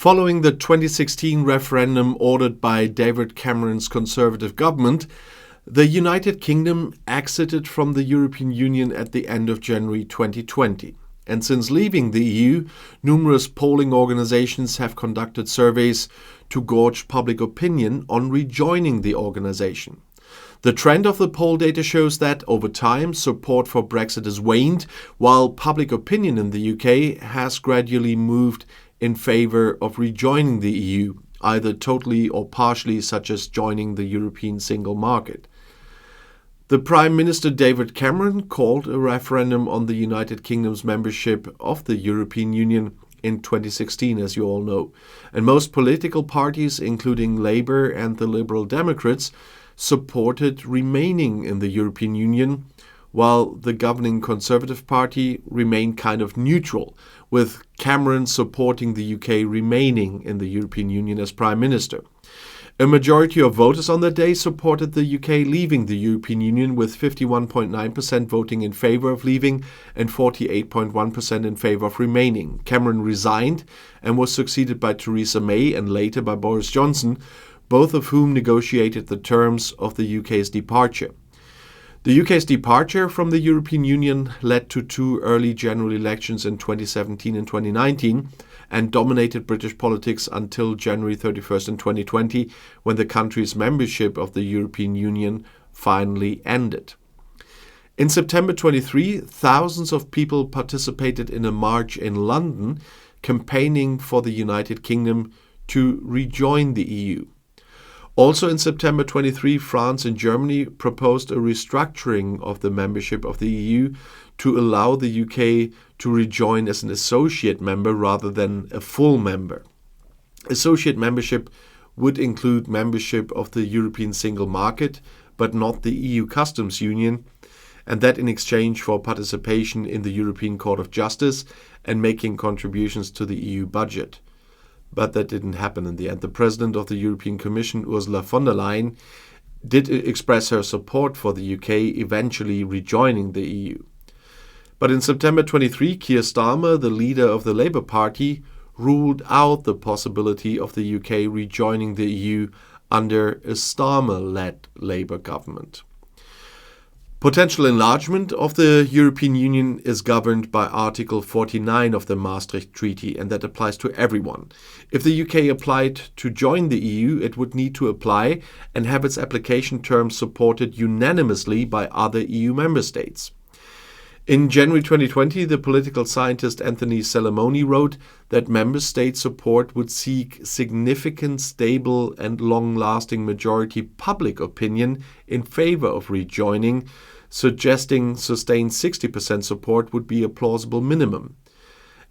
Following the 2016 referendum ordered by David Cameron's Conservative government, the United Kingdom exited from the European Union at the end of January 2020. And since leaving the EU, numerous polling organizations have conducted surveys to gauge public opinion on rejoining the organization. The trend of the poll data shows that, over time, support for Brexit has waned, while public opinion in the UK has gradually moved in favor of rejoining the EU, either totally or partially, such as joining the European single market. The Prime Minister David Cameron called a referendum on the United Kingdom's membership of the European Union in 2016, as you all know. And most political parties, including Labour and the Liberal Democrats, supported remaining in the European Union, while the governing Conservative Party remained kind of neutral, with Cameron supporting the UK remaining in the European Union as Prime Minister. A majority of voters on that day supported the UK leaving the European Union, with 51.9% voting in favour of leaving and 48.1% in favour of remaining. Cameron resigned and was succeeded by Theresa May and later by Boris Johnson, both of whom negotiated the terms of the UK's departure. The UK's departure from the European Union led to two early general elections in 2017 and 2019 and dominated British politics until January 31st in 2020, when the country's membership of the European Union finally ended. In September 23, thousands of people participated in a march in London campaigning for the United Kingdom to rejoin the EU. Also in September 23, France and Germany proposed a restructuring of the membership of the EU to allow the UK to rejoin as an associate member rather than a full member. Associate membership would include membership of the European single market, but not the EU customs union, and that in exchange for participation in the European Court of Justice and making contributions to the EU budget. But that didn't happen in the end. The President of the European Commission, Ursula von der Leyen, did express her support for the UK eventually rejoining the EU. But in September 23, Keir Starmer, the leader of the Labour Party, ruled out the possibility of the UK rejoining the EU under a Starmer-led Labour government. Potential enlargement of the European Union is governed by Article 49 of the Maastricht Treaty, and that applies to everyone. If the UK applied to join the EU, it would need to apply and have its application terms supported unanimously by other EU member states. In January 2020, the political scientist Anthony Salamoni wrote that member state support would seek significant, stable and long-lasting majority public opinion in favor of rejoining, suggesting sustained 60% support would be a plausible minimum.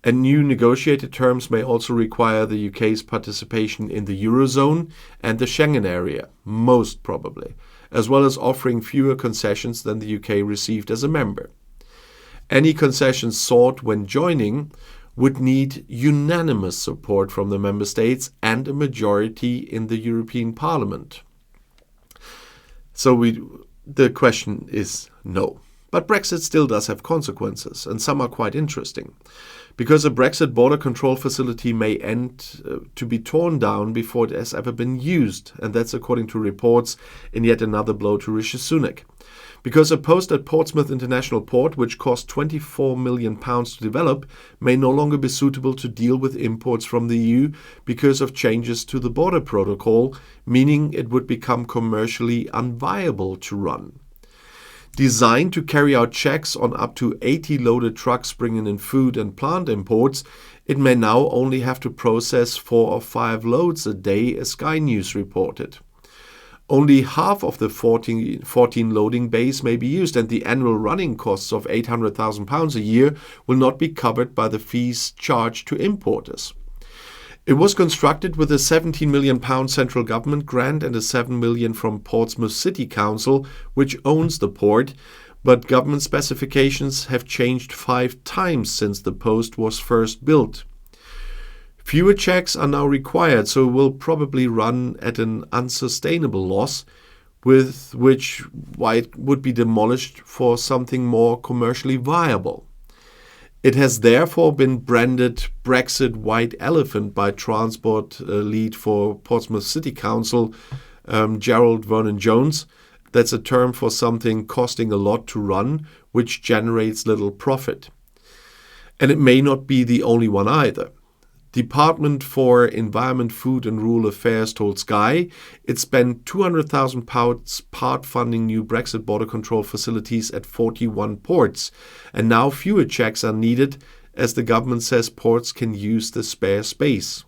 And new negotiated terms may also require the UK's participation in the Eurozone and the Schengen area, most probably, as well as offering fewer concessions than the UK received as a member. Any concessions sought when joining would need unanimous support from the member states and a majority in the European Parliament. So the question is no. But Brexit still does have consequences, and some are quite interesting. Because a Brexit border control facility may end to be torn down before it has ever been used, and that's according to reports in yet another blow to Rishi Sunak. Because a post at Portsmouth International Port, which cost £24 million to develop, may no longer be suitable to deal with imports from the EU because of changes to the border protocol, meaning it would become commercially unviable to run. Designed to carry out checks on up to 80 loaded trucks bringing in food and plant imports, it may now only have to process 4 or 5 loads a day, as Sky News reported. Only half of the 14 loading bays may be used, and the annual running costs of £800,000 a year will not be covered by the fees charged to importers. It was constructed with a £17 million central government grant and a £7 million from Portsmouth City Council, which owns the port, but government specifications have changed 5 times since the post was first built. Fewer checks are now required, so it will probably run at an unsustainable loss, with which why it would be demolished for something more commercially viable. It has therefore been branded Brexit White Elephant by Transport lead for Portsmouth City Council, Gerald Vernon-Jones. That's a term for something costing a lot to run, which generates little profit. And it may not be the only one either. Department for Environment, Food and Rural Affairs told Sky it spent £200,000 part funding new Brexit border control facilities at 41 ports, and now fewer checks are needed as the government says ports can use the spare space.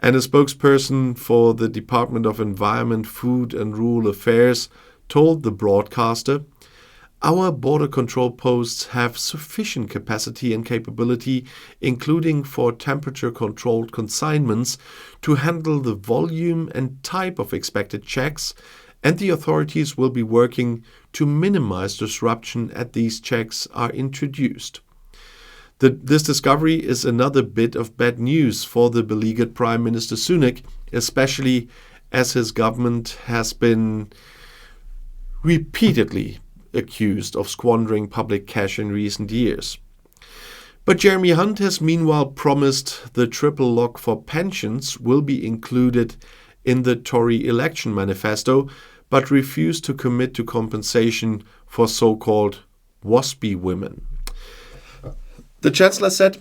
And a spokesperson for the Department of Environment, Food and Rural Affairs told the broadcaster, "Our border control posts have sufficient capacity and capability, including for temperature-controlled consignments, to handle the volume and type of expected checks, and the authorities will be working to minimize disruption as these checks are introduced." This discovery is another bit of bad news for the beleaguered Prime Minister Sunak, especially as his government has been repeatedly accused of squandering public cash in recent years. But Jeremy Hunt has meanwhile promised the triple lock for pensions will be included in the Tory election manifesto, but refused to commit to compensation for so-called WASPy women. The Chancellor said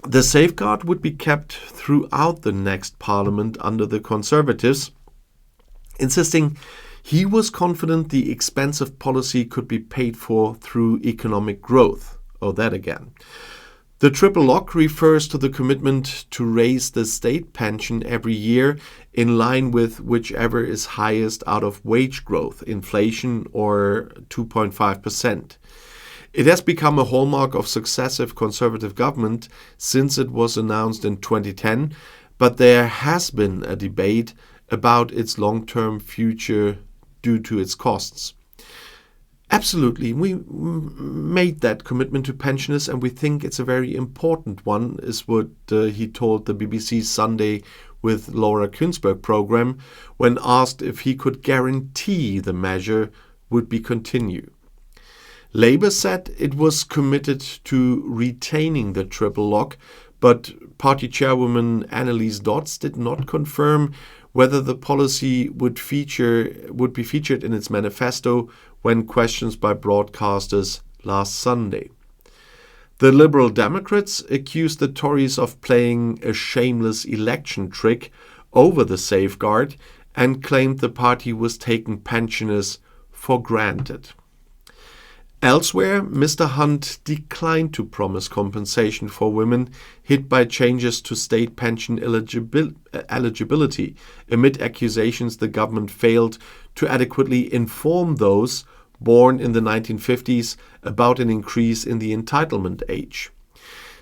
the safeguard would be kept throughout the next Parliament under the Conservatives, insisting he was confident the expensive policy could be paid for through economic growth. Oh, that again. The triple lock refers to the commitment to raise the state pension every year in line with whichever is highest out of wage growth, inflation, or 2.5%. It has become a hallmark of successive Conservative government since it was announced in 2010, but there has been a debate about its long-term future due to its costs. Absolutely, we made that commitment to pensioners and we think it's a very important one, is what he told the BBC's Sunday with Laura Kuenssberg program when asked if he could guarantee the measure would be continued. Labour said it was committed to retaining the triple lock, but party chairwoman Anneliese Dodds did not confirm whether the policy would be featured in its manifesto when questioned by broadcasters last Sunday. The Liberal Democrats accused the Tories of playing a shameless election trick over the safeguard and claimed the party was taking pensioners for granted. Elsewhere, Mr. Hunt declined to promise compensation for women hit by changes to state pension eligibility, amid accusations the government failed to adequately inform those born in the 1950s about an increase in the entitlement age.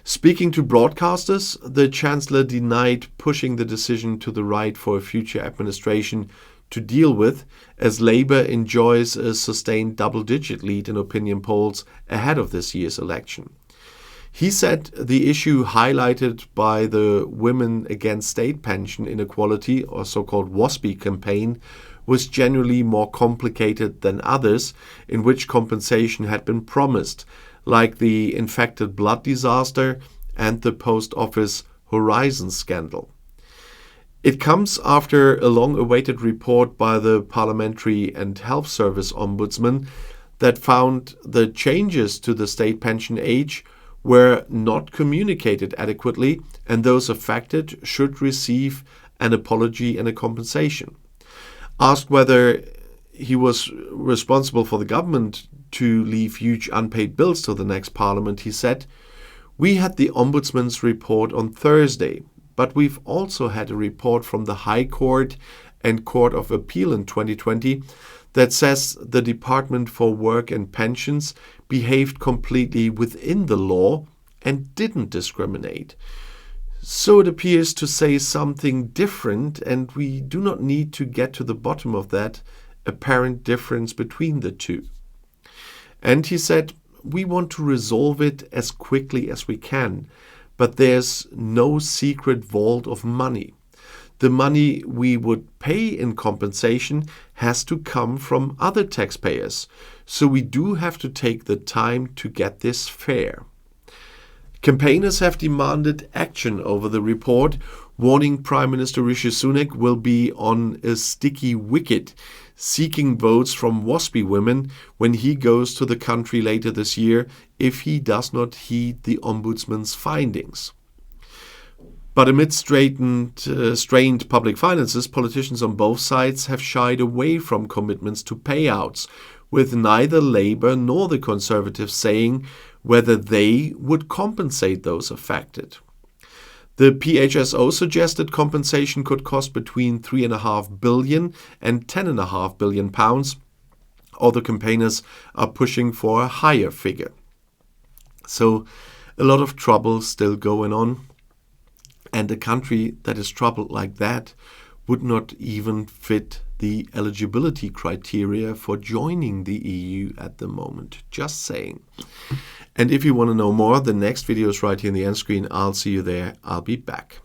Speaking to broadcasters, the Chancellor denied pushing the decision to the right for a future administration to deal with, as Labour enjoys a sustained double-digit lead in opinion polls ahead of this year's election. He said the issue highlighted by the Women Against State Pension Inequality, or so-called WASPy campaign, was generally more complicated than others in which compensation had been promised, like the infected blood disaster and the Post Office Horizon scandal. It comes after a long-awaited report by the Parliamentary and Health Service Ombudsman that found the changes to the state pension age were not communicated adequately, and those affected should receive an apology and a compensation. Asked whether he was responsible for the government to leave huge unpaid bills to the next Parliament, he said, "We had the Ombudsman's report on Thursday, but we've also had a report from the High Court and Court of Appeal in 2020 that says the Department for Work and Pensions behaved completely within the law and didn't discriminate. So it appears to say something different, and we do not need to get to the bottom of that apparent difference between the two." And he said, "We want to resolve it as quickly as we can. But there's no secret vault of money. The money we would pay in compensation has to come from other taxpayers, so we do have to take the time to get this fair." Campaigners have demanded action over the report, warning Prime Minister Rishi Sunak will be on a sticky wicket, seeking votes from WASPy women when he goes to the country later this year if he does not heed the Ombudsman's findings. But amid strained public finances, politicians on both sides have shied away from commitments to payouts, with neither Labour nor the Conservatives saying whether they would compensate those affected. The PHSO suggested compensation could cost between £3.5 billion and £10.5 billion. Other campaigners are pushing for a higher figure. So a lot of trouble still going on. And a country that is troubled like that would not even fit the eligibility criteria for joining the EU at the moment. Just saying. And if you want to know more, the next video is right here in the end screen. I'll see you there. I'll be back.